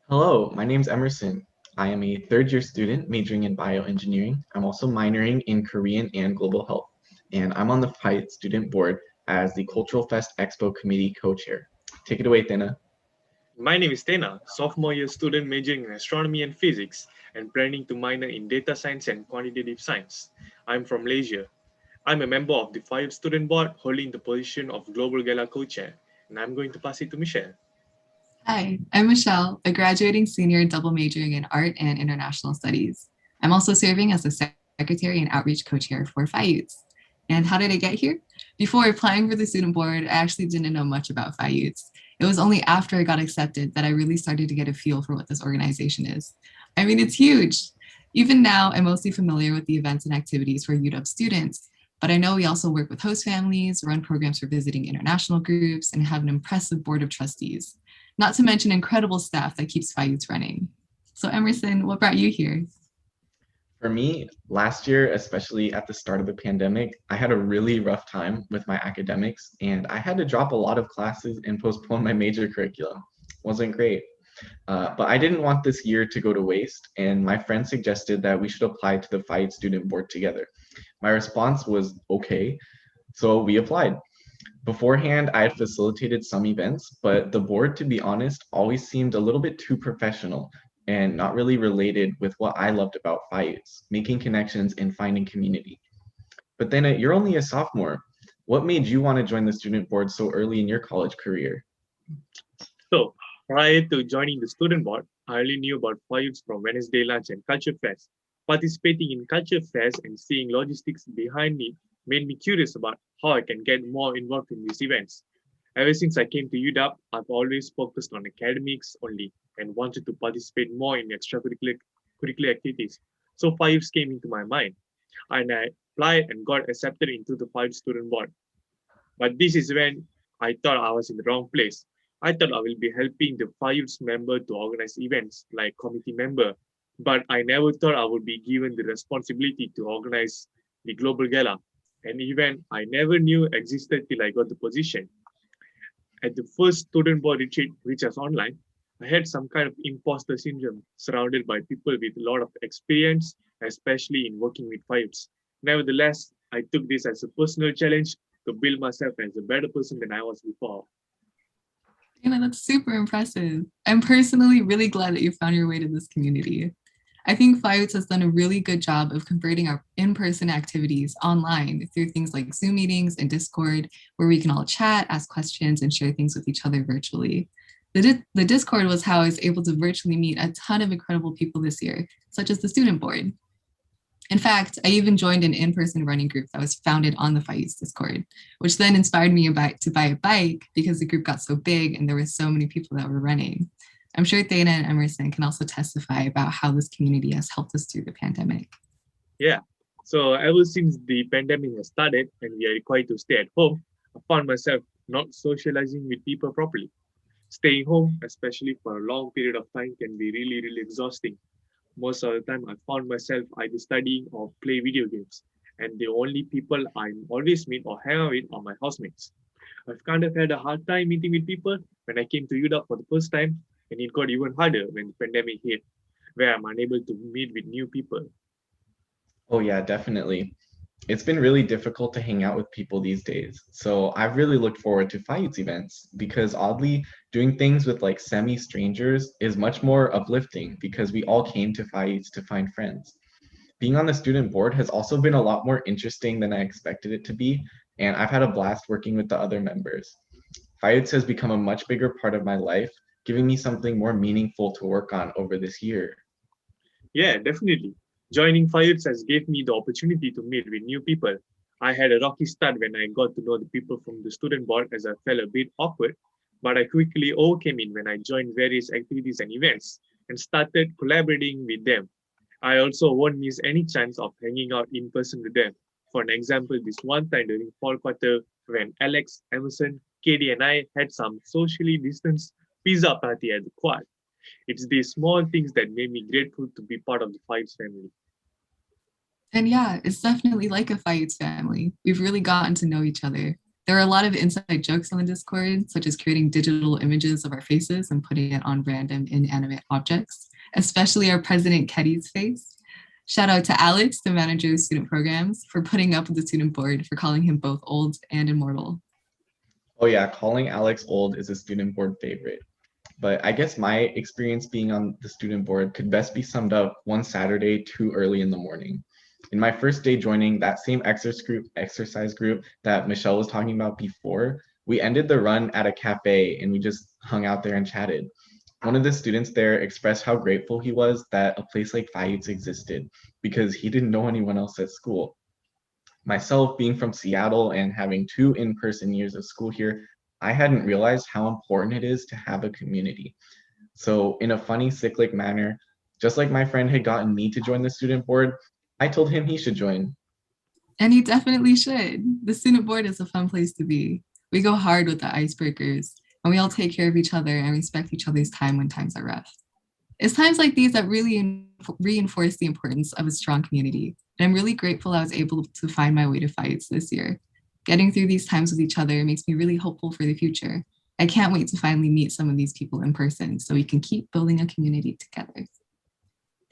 Hello, my name's Emerson. I am a third year student majoring in bioengineering. I'm also minoring in Korean and global health, and I'm on the FIGHT student board as the Cultural Fest Expo committee co-chair. Take it away, Thena. My name is Tena, sophomore year student majoring in astronomy and physics and planning to minor in data science and quantitative science. I'm from Malaysia. I'm a member of the FIRE student board holding the position of Global Gala co-chair, and I'm going to pass it to Michelle. Hi, I'm Michelle, a graduating senior double majoring in art and international studies. I'm also serving as the secretary and outreach co-chair for FIUTS. And how did I get here? Before applying for the student board, I actually didn't know much about FIUTS. It was only after I got accepted that I really started to get a feel for what this organization is. I mean, it's huge. Even now, I'm mostly familiar with the events and activities for UW students, but I know we also work with host families, run programs for visiting international groups, and have an impressive board of trustees, not to mention incredible staff that keeps FIUTS running. So Emerson, what brought you here? For me, last year, especially at the start of the pandemic, I had a really rough time with my academics, and I had to drop a lot of classes and postpone my major curriculum. Wasn't great. But I didn't want this year to go to waste, and my friend suggested that we should apply to the FIGHT student board together. My response was okay, so we applied. Beforehand, I had facilitated some events, but the board, to be honest, always seemed a little bit too professional and not really related with what I loved about fights, making connections and finding community. But then you're only a sophomore. What made you want to join the student board so early in your college career? So, prior to joining the student board, I only knew about FIUTS from Wednesday lunch and Culture Fest. Participating in Culture Fest and seeing logistics behind it made me curious about how I can get more involved in these events. Ever since I came to UW, I've always focused on academics only and wanted to participate more in extracurricular curricular activities. So FIUTS came into my mind, and I applied and got accepted into the FIUTS student board. But this is when I thought I was in the wrong place. I thought I will be helping the FIUTS member to organize events like committee member, but I never thought I would be given the responsibility to organize the global gala, an event I never knew existed till I got the position. At the first student board retreat, which was online, I had some kind of imposter syndrome surrounded by people with a lot of experience, especially in working with FIUTS. Nevertheless, I took this as a personal challenge to build myself as a better person than I was before. That's super impressive. I'm personally really glad that you found your way to this community. I think FIUTS has done a really good job of converting our in-person activities online through things like Zoom meetings and Discord, where we can all chat, ask questions, and share things with each other virtually. The Discord was how I was able to virtually meet a ton of incredible people this year, such as the student board. In fact, I even joined an in-person running group that was founded on the FIUTS Discord, which then inspired me to buy a bike because the group got so big and there were so many people that were running. I'm sure Dana and Emerson can also testify about how this community has helped us through the pandemic. Yeah. So ever since the pandemic has started and we are required to stay at home, I found myself not socializing with people properly. Staying home, especially for a long period of time, can be really, really exhausting. Most of the time, I found myself either studying or play video games. And the only people I always meet or hang out with are my housemates. I've kind of had a hard time meeting with people when I came to UW for the first time, and it got even harder when the pandemic hit, where I'm unable to meet with new people. Oh, yeah, definitely. It's been really difficult to hang out with people these days. So I've really looked forward to fights events because oddly, doing things with like semi-strangers is much more uplifting because we all came to fights to find friends. Being on the student board has also been a lot more interesting than I expected it to be, and I've had a blast working with the other members. Fights has become a much bigger part of my life, giving me something more meaningful to work on over this year. Yeah, definitely. Joining FIRES has gave me the opportunity to meet with new people. I had a rocky start when I got to know the people from the student board as I felt a bit awkward, but I quickly overcame it when I joined various activities and events and started collaborating with them. I also won't miss any chance of hanging out in person with them. For an example, this one time during fall quarter when Alex, Emerson, Katie, and I had some socially distanced pizza party at the quad. It's these small things that made me grateful to be part of the Fives family. And yeah, it's definitely like a FIUTS family. We've really gotten to know each other. There are a lot of inside jokes on the Discord, such as creating digital images of our faces and putting it on random inanimate objects, especially our President Ketty's face. Shout out to Alex, the manager of student programs, for putting up with the student board for calling him both old and immortal. Oh yeah, calling Alex old is a student board favorite. But I guess my experience being on the student board could best be summed up one Saturday too early in the morning. In my first day joining that same exercise group that Michelle was talking about before, we ended the run at a cafe and we just hung out there and chatted. One of the students there expressed how grateful he was that a place like Fayette's existed because he didn't know anyone else at school. Myself being from Seattle and having 2 in-person years of school here, I hadn't realized how important it is to have a community. So in a funny cyclic manner, just like my friend had gotten me to join the student board, I told him he should join. And you definitely should. The student board is a fun place to be. We go hard with the icebreakers, and we all take care of each other and respect each other's time when times are rough. It's times like these that really reinforce the importance of a strong community. And I'm really grateful I was able to find my way to Fayette's this year. Getting through these times with each other makes me really hopeful for the future. I can't wait to finally meet some of these people in person so we can keep building a community together.